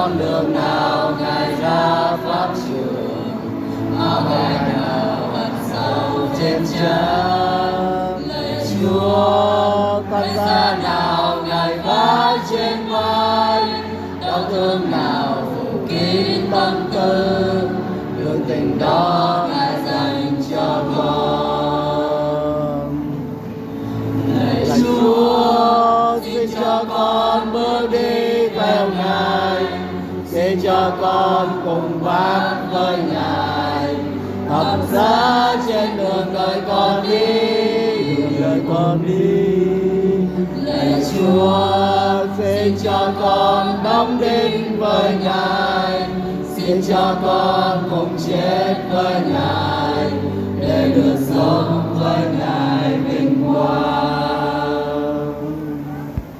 con đường nào Ngài ra pháp trường, ngõ ngách nào hằn sâu trên chân. Lạy Chúa, con giá nào Ngài vác trên vai, đau thương nào phủ kín tâm tư, đường tình đó Ngài dành cho con. Lạy Chúa, xin cho con bước đi theo Ngài, xin cho con cùng vác với Ngài, thập giá trên đường đời con đi, đường đời con đi. Lạy Chúa, xin cho con đóng đinh với Ngài, xin cho con cùng chết với Ngài,